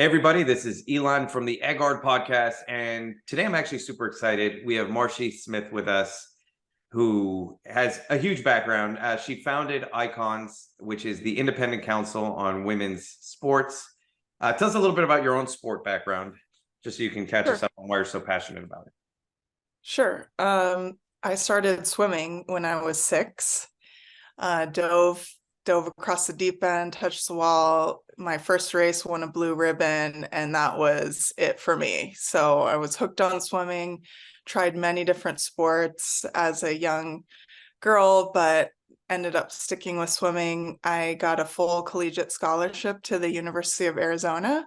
Hey, everybody, this is Elon from the Eggard podcast. And today I'm actually super excited. We have Marshi Smith with us, who has a huge background. She founded Icons, which is the independent council on women's sports. Tell us a little bit about your own sport background, just so you can catch us up on why you're so passionate about it. Sure. I started swimming when I was 6. Dove across the deep end, touched the wall. My first race won a blue ribbon, and that was it for me. So I was hooked on swimming, tried many different sports as a young girl, but ended up sticking with swimming. I got a full collegiate scholarship to the University of Arizona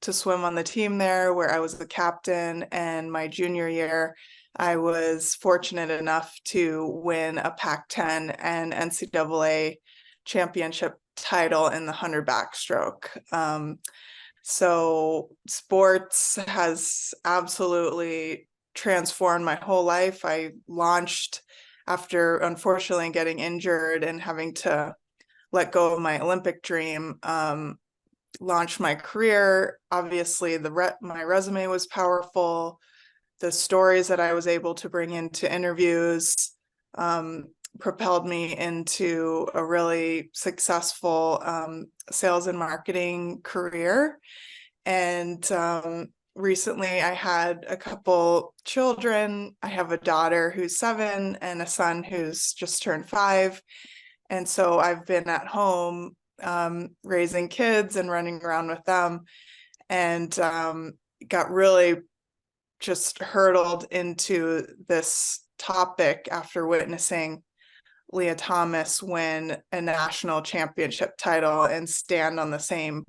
to swim on the team there, where I was the captain. And my junior year, I was fortunate enough to win a Pac-10 and NCAA championship title in the 100 backstroke. So sports has absolutely transformed my whole life. I launched after unfortunately getting injured and having to let go of my Olympic dream. Launched my career. Obviously, my resume was powerful. The stories that I was able to bring into interviews propelled me into a really successful sales and marketing career. And recently I had a couple children. I have a daughter who's 7 and a son who's just turned 5. And so I've been at home raising kids and running around with them, and got really just hurtled into this topic after witnessing Leah Thomas win a national championship title and stand on the same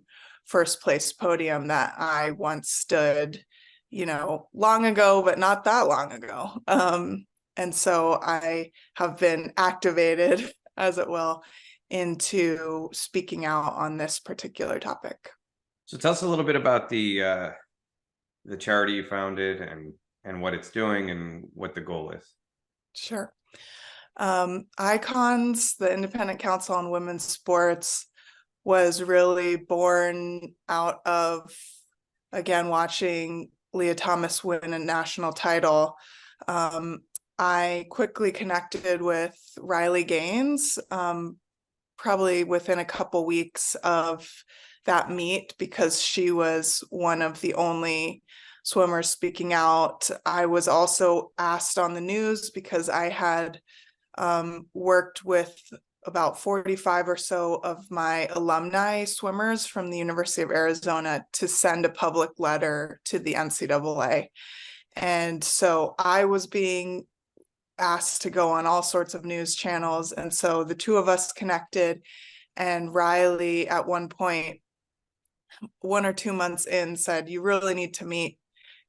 first place podium that I once stood, long ago, but not that long ago. And so I have been activated, as it will, into speaking out on this particular topic. So tell us a little bit about the charity you founded and what it's doing and what the goal is. Sure. Icons, the Independent Council on Women's Sports, was really born out of, again, watching Leah Thomas win a national title. I quickly connected with Riley Gaines, probably within a couple weeks of that meet, because she was one of the only swimmers speaking out. I was also asked on the news because I had worked with about 45 or so of my alumni swimmers from the University of Arizona to send a public letter to the NCAA. And so I was being asked to go on all sorts of news channels. And so the two of us connected, and Riley at one point, 1 or 2 months in, said, "You really need to meet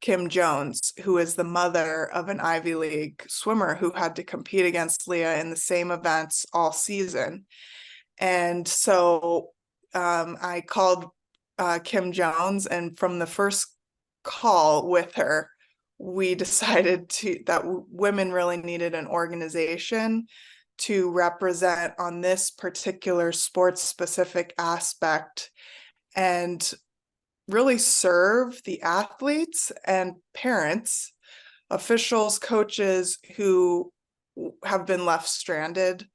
Kim Jones, who is the mother of an Ivy League swimmer who had to compete against Leah in the same events all season." And so I called Kim Jones, and from the first call with her, we decided that women really needed an organization to represent on this particular sports specific aspect and really serve the athletes and parents, officials, coaches who have been left stranded.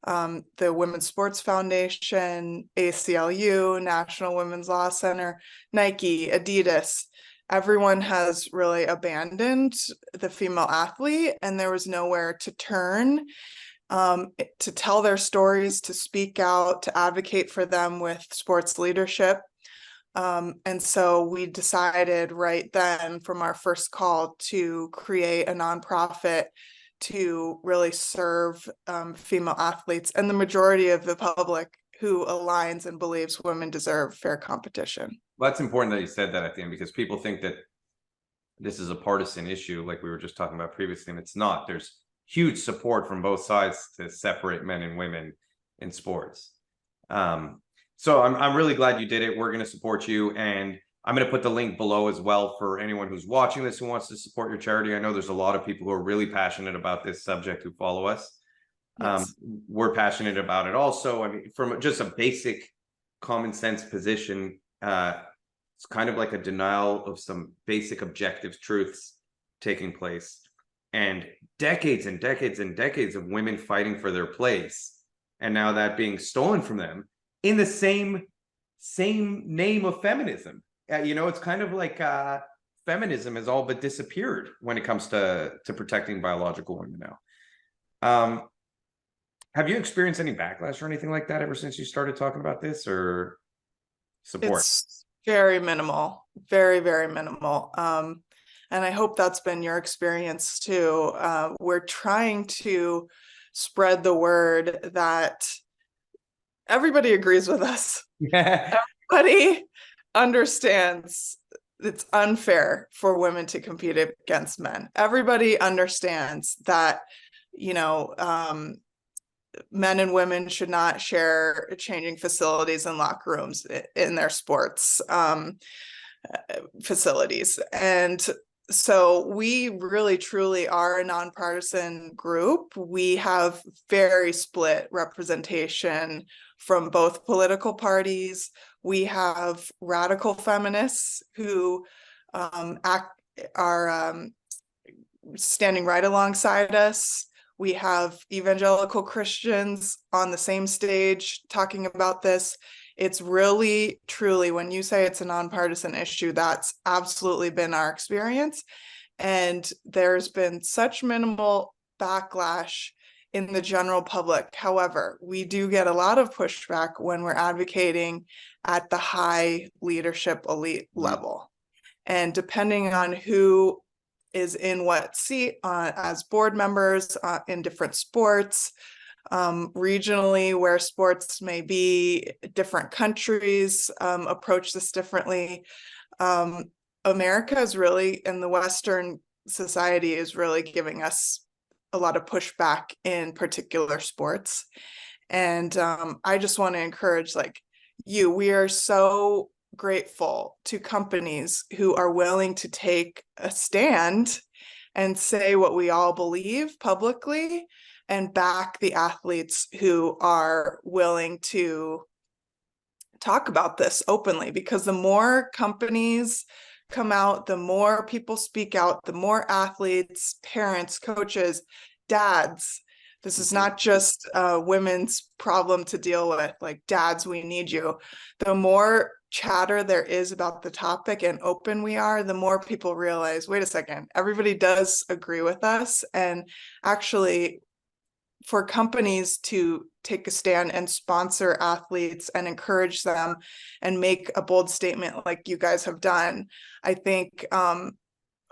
The Women's Sports Foundation, ACLU, National Women's Law Center, Nike, Adidas, everyone has really abandoned the female athlete, and there was nowhere to turn to tell their stories, to speak out, to advocate for them with sports leadership. And so we decided right then from our first call to create a nonprofit to really serve female athletes and the majority of the public who aligns and believes women deserve fair competition. Well, that's important that you said that at the end, because people think that this is a partisan issue, like we were just talking about previously, and it's not. There's huge support from both sides to separate men and women in sports. So I'm really glad you did it. We're going to support you, and I'm going to put the link below as well for anyone who's watching this who wants to support your charity. I know there's a lot of people who are really passionate about this subject who follow us. Yes. We're passionate about it also. I mean, from just a basic common sense position, It's kind of like a denial of some basic objective truths taking place. And decades and decades and decades of women fighting for their place. And now that being stolen from them in the same name of feminism. It's kind of like feminism has all but disappeared when it comes to protecting biological women now. Have you experienced any backlash or anything like that ever since you started talking about this, or support? It's very minimal, very, very minimal. And I hope that's been your experience too. We're trying to spread the word that everybody agrees with us. Everybody understands it's unfair for women to compete against men. Everybody understands that, men and women should not share changing facilities and locker rooms in their sports facilities. And so we really truly are a nonpartisan group. We have very split representation from both political parties. We have radical feminists who are standing right alongside us. We have evangelical Christians on the same stage talking about this. It's really, truly, when you say it's a nonpartisan issue, that's absolutely been our experience. And there's been such minimal backlash in the general public. However, we do get a lot of pushback when we're advocating at the high leadership elite level. And depending on who is in what seat as board members in different sports, regionally where sports may be, different countries approach this differently. America is really, and the Western society is really giving us a lot of pushback in particular sports. And I just want to encourage we are so grateful to companies who are willing to take a stand and say what we all believe publicly and back the athletes who are willing to talk about this openly, because the more companies come out, the more people speak out, the more athletes, parents, coaches, dads. This is not just a women's problem to deal with. Dads, we need you. The more chatter there is about the topic and open we are, the more people realize, wait a second, everybody does agree with us. And actually, for companies to take a stand and sponsor athletes and encourage them and make a bold statement like you guys have done, I think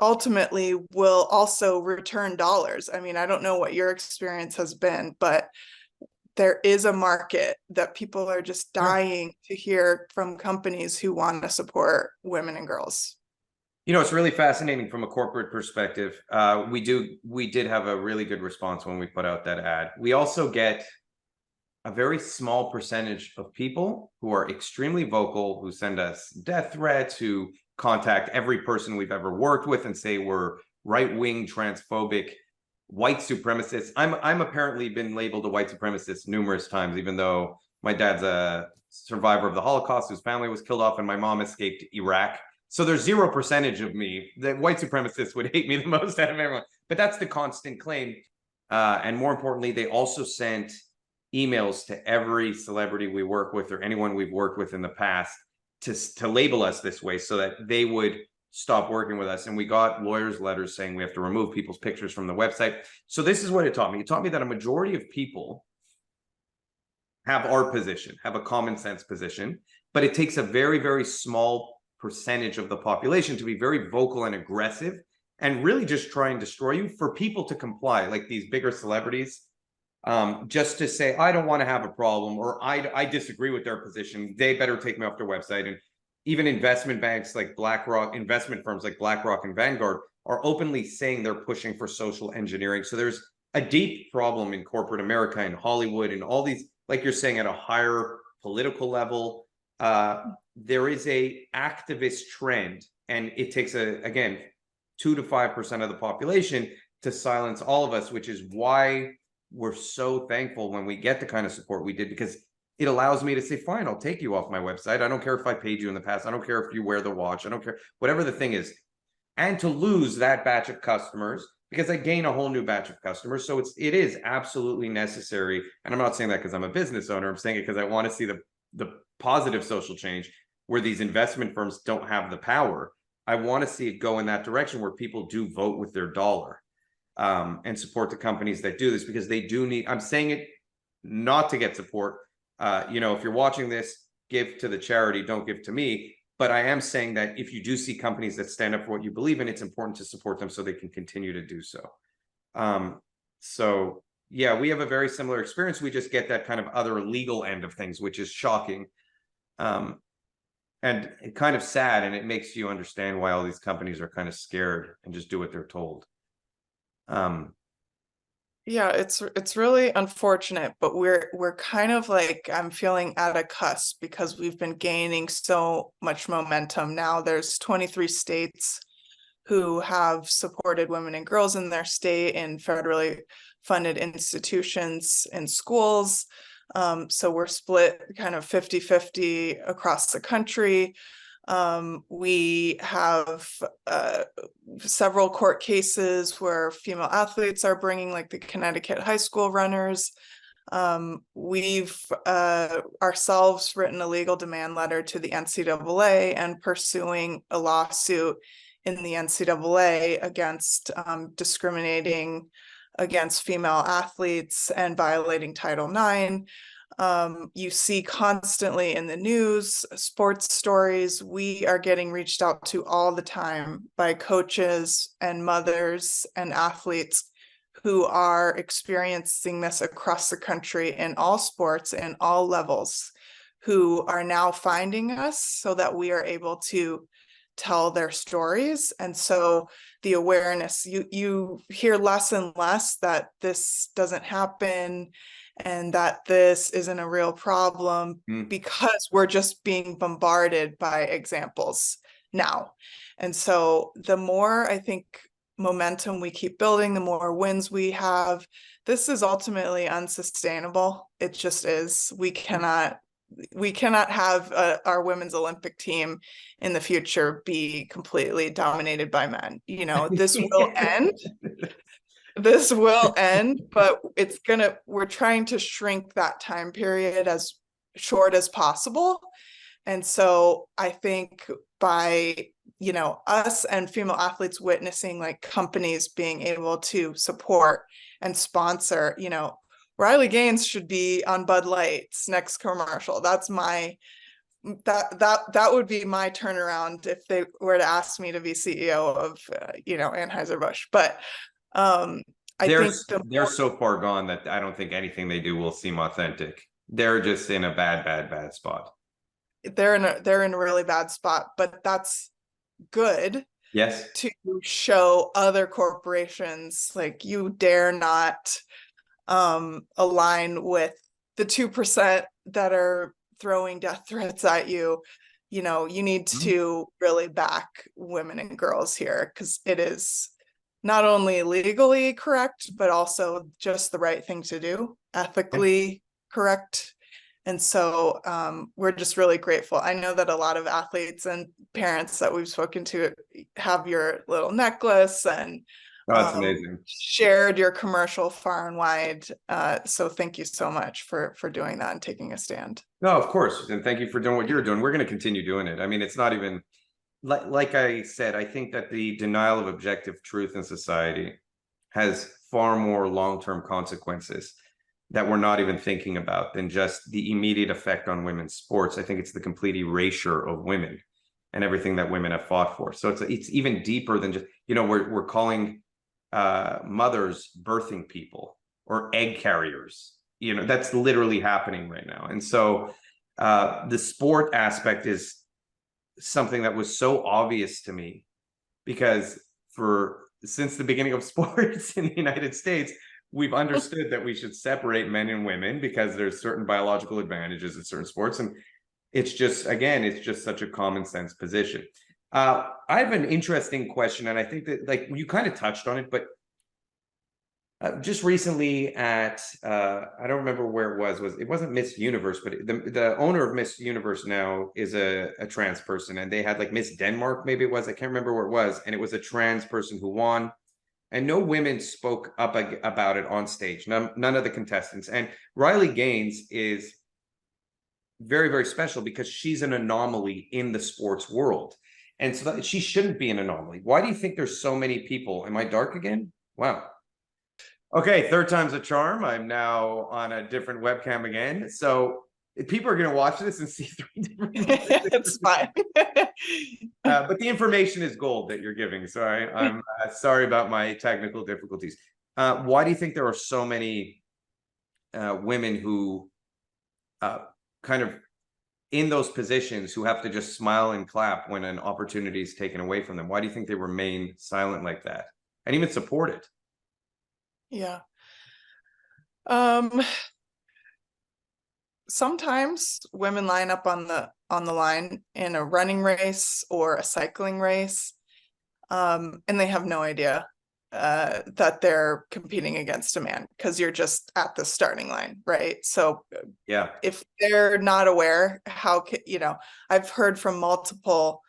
ultimately will also return dollars. I mean, I don't know what your experience has been, but there is a market that people are just dying to hear from companies who want to support women and girls. It's really fascinating from a corporate perspective. We did have a really good response when we put out that ad. We also get a very small percentage of people who are extremely vocal, who send us death threats, who contact every person we've ever worked with and say we're right-wing, transphobic, white supremacists. I'm apparently been labeled a white supremacist numerous times, even though my dad's a survivor of the Holocaust whose family was killed off and my mom escaped Iraq. So there's 0% of me that white supremacists would hate me the most out of everyone. But that's the constant claim. And more importantly, they also sent emails to every celebrity we work with or anyone we've worked with in the past to label us this way so that they would stop working with us. And we got lawyers' letters saying we have to remove people's pictures from the website. So this is what it taught me. It taught me that a majority of people have our position, have a common sense position, but it takes a very, very small percentage of the population to be very vocal and aggressive and really just try and destroy you for people to comply, like these bigger celebrities, just to say, I don't want to have a problem, or I disagree with their position. They better take me off their website. And even investment banks like BlackRock, investment firms like BlackRock and Vanguard are openly saying they're pushing for social engineering. So there's a deep problem in corporate America and Hollywood and all these, like you're saying, at a higher political level. There is a activist trend, and it takes again 2 to 5% of the population to silence all of us, which is why we're so thankful when we get the kind of support we did, because it allows me to say, fine, I'll take you off my website. I don't care if I paid you in the past. I don't care if you wear the watch. I don't care, whatever the thing is. And to lose that batch of customers, because I gain a whole new batch of customers. So it is absolutely necessary. And I'm not saying that because I'm a business owner. I'm saying it because I want to see the positive social change where these investment firms don't have the power. I want to see it go in that direction where people do vote with their dollar, and support the companies that do this, because they do need, I'm saying it not to get support. If you're watching this, give to the charity, don't give to me. But I am saying that if you do see companies that stand up for what you believe in, it's important to support them so they can continue to do so. So yeah, we have a very similar experience. We just get that kind of other legal end of things, which is shocking. And kind of sad, and it makes you understand why all these companies are kind of scared and just do what they're told. Yeah, it's really unfortunate, but we're kind of like, I'm feeling at a cusp because we've been gaining so much momentum. Now there's 23 states who have supported women and girls in their state in federally funded institutions and schools. So we're split kind of 50-50 across the country. We have several court cases where female athletes are bringing, like the Connecticut high school runners. We've ourselves written a legal demand letter to the NCAA and pursuing a lawsuit in the NCAA against discriminating against female athletes and violating Title IX. You see constantly in the news, sports stories. We are getting reached out to all the time by coaches and mothers and athletes who are experiencing this across the country in all sports and all levels, who are now finding us so that we are able to tell their stories. And so the awareness, you hear less and less that this doesn't happen and that this isn't a real problem, because we're just being bombarded by examples now. And so the more, I think, momentum we keep building, the more wins we have. This is ultimately unsustainable. It just is. We cannot have our women's Olympic team in the future be completely dominated by men. This will end. This will end, but we're trying to shrink that time period as short as possible. And so I think by, us and female athletes witnessing like companies being able to support and sponsor, Riley Gaines should be on Bud Light's next commercial. That would be my turnaround if they were to ask me to be CEO of, Anheuser-Busch. But they're so far gone that I don't think anything they do will seem authentic. They're just in a bad spot. They're in a really bad spot, but that's good. Yes. To show other corporations, like, you dare not align with the 2% that are throwing death threats at you. You need to really back women and girls here, because it is not only legally correct, but also just the right thing to do, ethically correct. And so we're just really grateful. I know that a lot of athletes and parents that we've spoken to have your little necklace and that's amazing. Shared your commercial far and wide. So thank you so much for doing that and taking a stand. No, of course. And thank you for doing what you're doing. We're going to continue doing it. I mean, it's not even like I said, I think that the denial of objective truth in society has far more long-term consequences that we're not even thinking about than just the immediate effect on women's sports. I think it's the complete erasure of women and everything that women have fought for. So it's even deeper than just, we're calling mothers birthing people or egg carriers. That's literally happening right now. And so the sport aspect is something that was so obvious to me, because since the beginning of sports in the United States, we've understood that we should separate men and women because there's certain biological advantages in certain sports. And it's just such a common sense position. I have an interesting question, and I think that, like, you kind of touched on it, but Just recently at I don't remember where it wasn't Miss Universe, but the owner of Miss Universe now is a trans person, and they had like Miss Denmark, maybe it was, I can't remember where it was, and it was a trans person who won, and no women spoke up about it on stage, none of the contestants. And Riley Gaines is very, very special because she's an anomaly in the sports world, and so that, she shouldn't be an anomaly. Why do you think there's so many people? Am I dark again? Wow. Okay, third time's a charm. I'm now on a different webcam again. So people are going to watch this and see three different. It's fine. But the information is gold that you're giving. So I'm sorry about my technical difficulties. Why do you think there are so many women who kind of in those positions who have to just smile and clap when an opportunity is taken away from them? Why do you think they remain silent like that and even support it? Yeah. Sometimes women line up on the line in a running race or a cycling race, and they have no idea that they're competing against a man because you're just at the starting line, right? So Yeah. if they're not aware, how can, I've heard from multiple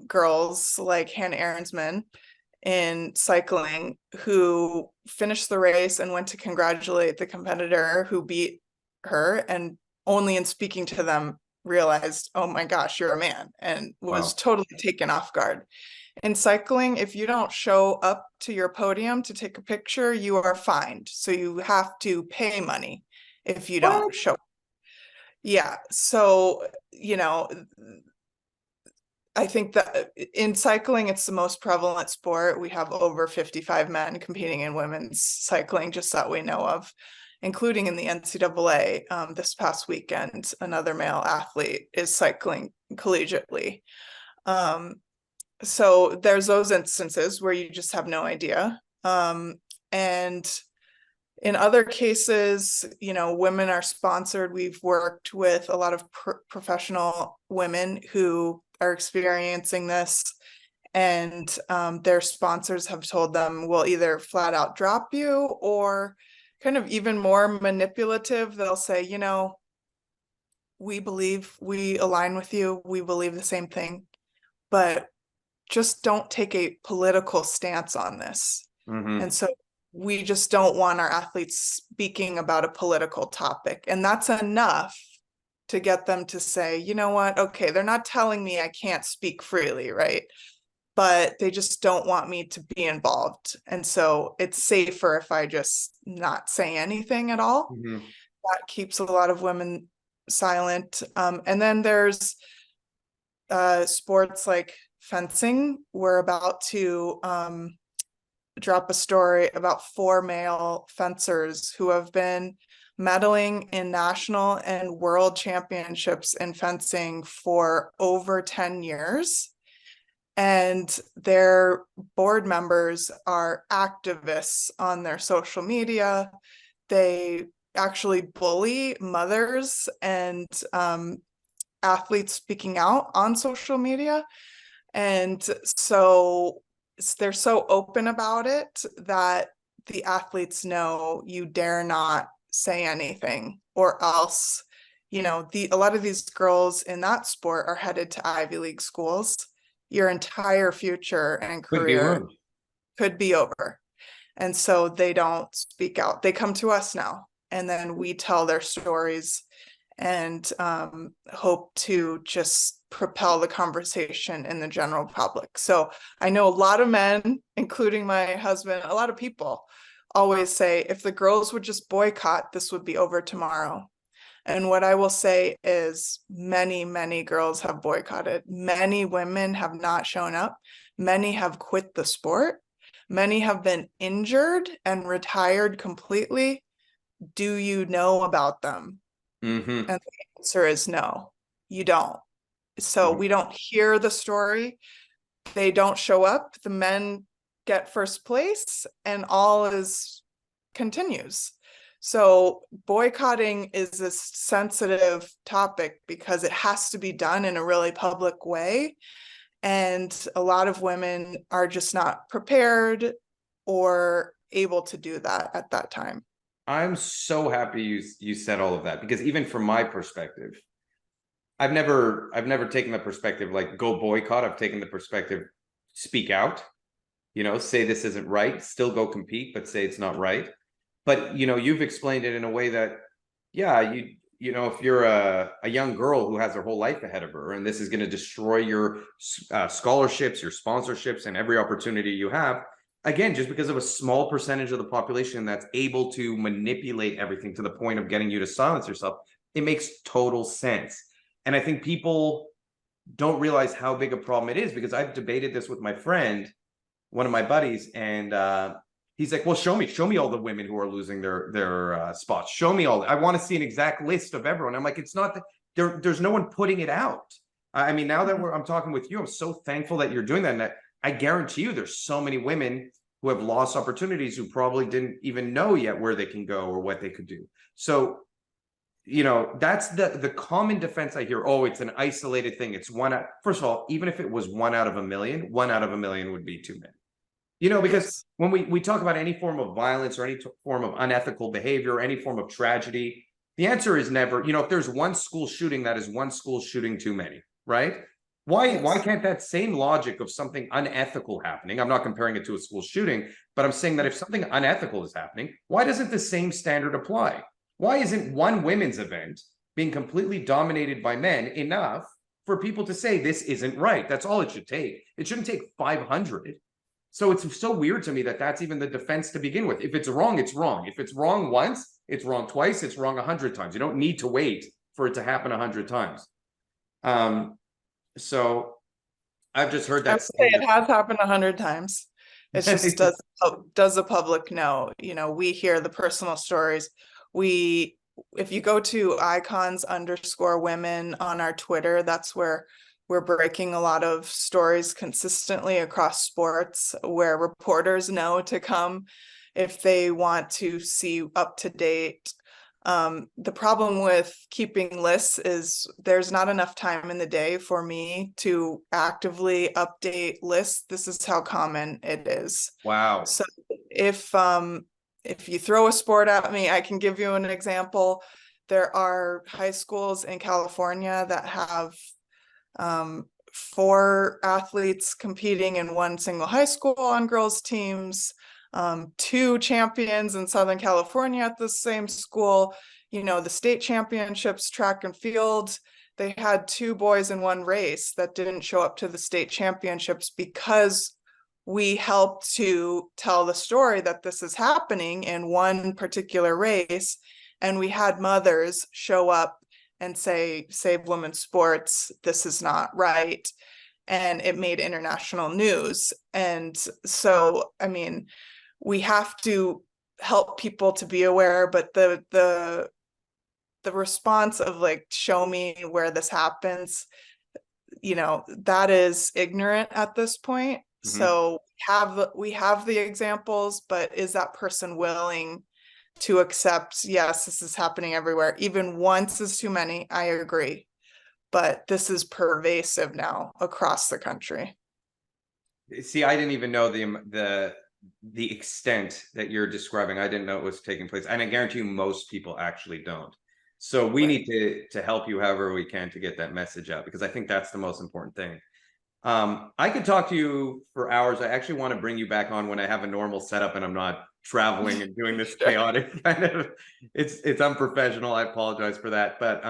girls like Hannah Ahrensman in cycling who finished the race and went to congratulate the competitor who beat her, and only in speaking to them realized, oh my gosh, you're a man, and was totally taken off guard. In cycling, if you don't show up to your podium to take a picture, you are fined. So you have to pay money if you don't show up. Yeah. So, I think that in cycling, it's the most prevalent sport. We have over 55 men competing in women's cycling, just that we know of, including in the NCAA. This past weekend, another male athlete is cycling collegiately. So there's those instances where you just have no idea. And in other cases, women are sponsored. We've worked with a lot of professional women who are experiencing this, and their sponsors have told them, we'll either flat out drop you, or kind of even more manipulative, they'll say, we believe we align with you, we believe the same thing, but just don't take a political stance on this. And so we just don't want our athletes speaking about a political topic. And that's enough to get them to say, you know what, okay, they're not telling me I can't speak freely, right? But they just don't want me to be involved. And so it's safer if I just not say anything at all. That keeps a lot of women silent. And then there's sports like fencing. We're about to drop a story about 4 male fencers who have been medaling in national and world championships in fencing for over 10 years. And their board members are activists on their social media. They actually bully mothers and athletes speaking out on social media. And so they're so open about it that the athletes know you dare not say anything, or else, a lot of these girls in that sport are headed to Ivy League schools. Your entire future and career could be over. And so they don't speak out. They come to us now, and then we tell their stories and hope to just propel the conversation in the general public. So I know a lot of men, including my husband, a lot of people always say, if the girls would just boycott, this would be over tomorrow. And what I will say is many, many girls have boycotted. Many women have not shown up. Many have quit the sport. Many have been injured and retired completely. Do you know about them? And the answer is no, you don't. So we don't hear the story. They don't show up. The men get first place, and all continues. So boycotting is a sensitive topic because it has to be done in a really public way. And a lot of women are just not prepared, or able to do that at that time. I'm so happy you said all of that, because even from my perspective, I've never taken the perspective like go boycott. I've taken the perspective speak out, say this isn't right, still go compete, but say it's not right. But you've explained it in a way that, yeah, if you're a young girl who has her whole life ahead of her, and this is going to destroy your scholarships, your sponsorships, and every opportunity you have, again, just because of a small percentage of the population that's able to manipulate everything to the point of getting you to silence yourself, it makes total sense. And I think people don't realize how big a problem it is, because I've debated this with my friend, one of my buddies, and he's like, well, show me all the women who are losing their spots. Show me all. I want to see an exact list of everyone. I'm like, it's not that there's no one putting it out. I mean, now that I'm talking with you, I'm so thankful that you're doing that. And I guarantee you there's so many women who have lost opportunities who probably didn't even know yet where they can go or what they could do. So, that's the common defense I hear. Oh, it's an isolated thing. It's first of all, even if it was 1 out of a million, 1 out of a million would be too many. Because when we talk about any form of violence or any form of unethical behavior, or any form of tragedy, the answer is never, if there's one school shooting, that is one school shooting too many, right? Why can't that same logic of something unethical happening? I'm not comparing it to a school shooting, but I'm saying that if something unethical is happening, why doesn't the same standard apply? Why isn't one women's event being completely dominated by men enough for people to say this isn't right? That's all it should take. It shouldn't take 500. So it's so weird to me that that's even the defense to begin with. If it's wrong, it's wrong. If it's wrong once, it's wrong twice, it's wrong 100 times. You don't need to wait for it to happen 100 times. So I've just heard I that. would say it has happened 100 times. It's just does the public know? We hear the personal stories. If you go to icons_women on our Twitter, that's where we're breaking a lot of stories consistently across sports, where reporters know to come if they want to see up to date. The problem with keeping lists is there's not enough time in the day for me to actively update lists. This is how common it is. Wow. So if you throw a sport at me, I can give you an example. There are high schools in California that have 4 athletes competing in one single high school on girls' teams, 2 champions in Southern California at the same school. The state championships, track and field, they had 2 boys in one race that didn't show up to the state championships because we helped to tell the story that this is happening in one particular race. And we had mothers show up and say, save women's sports, this is not right. And it made international news. And so, I mean, we have to help people to be aware, but the response of like, show me where this happens, that is ignorant at this point. So we have the examples, but is that person willing to accept, yes, this is happening everywhere? Even once is too many, I agree. But this is pervasive now across the country. See, I didn't even know the extent that you're describing. I didn't know it was taking place. And I guarantee you most people actually don't. So we need to help you however we can to get that message out, because I think that's the most important thing. I could talk to you for hours. I actually want to bring you back on when I have a normal setup and I'm not traveling and doing this chaotic kind of, it's unprofessional. I apologize for that. But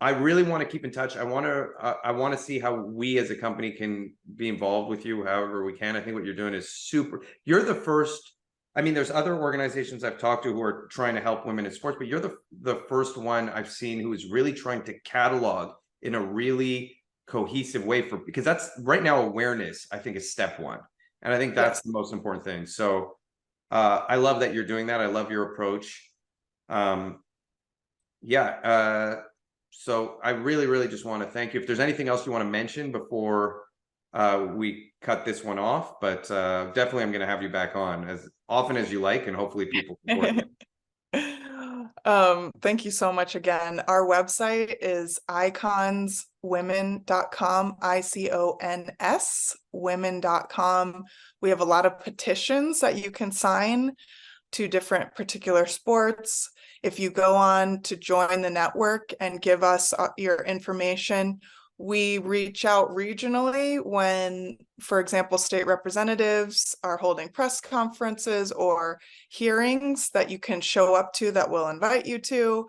I really want to keep in touch. I want to see how we as a company can be involved with you however we can. I think what you're doing is super. You're the first. I mean, there's other organizations I've talked to who are trying to help women in sports, but you're the first one I've seen who is really trying to catalog in a really cohesive way, because that's right now, awareness I think is step one, and I think that's the most important thing. So I love that you're doing that. I love your approach. So I really just want to thank you. If there's anything else you want to mention before we cut this one off, but definitely I'm going to have you back on as often as you like, and hopefully people support you. Thank you so much again. Our website is iconswomen.com, ICONS, women.com. We have a lot of petitions that you can sign to different particular sports. If you go on to join the network and give us your information, we reach out regionally when, for example, state representatives are holding press conferences or hearings that you can show up to that we'll invite you to.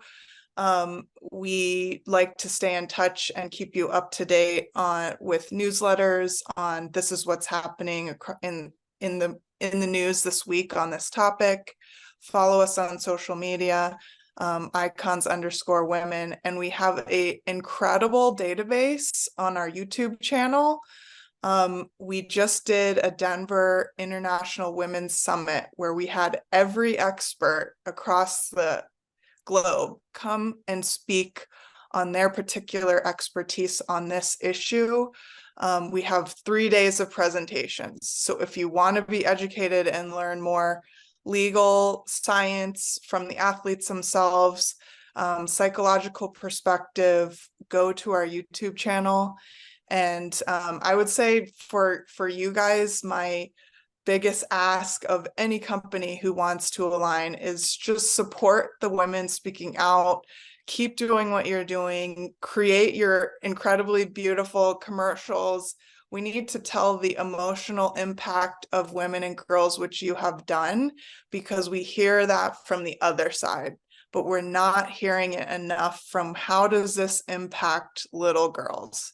We like to stay in touch and keep you up to date on with newsletters on this is what's happening in the news this week on this topic. Follow us on social media, icons_women, and we have a incredible database on our YouTube channel. We just did a Denver International Women's Summit where we had every expert across the globe come and speak on their particular expertise on this issue. We have 3 days of presentations. So if you want to be educated and learn more legal science from the athletes themselves, psychological perspective, go to our YouTube channel. And I would say for you guys, my biggest ask of any company who wants to align is just support the women speaking out. Keep doing what you're doing. Create your incredibly beautiful commercials. We need to tell the emotional impact of women and girls, which you have done, because we hear that from the other side, but we're not hearing it enough from how does this impact little girls?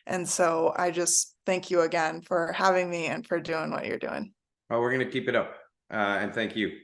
And so I just thank you again for having me and for doing what you're doing. Well, we're going to keep it up. And thank you.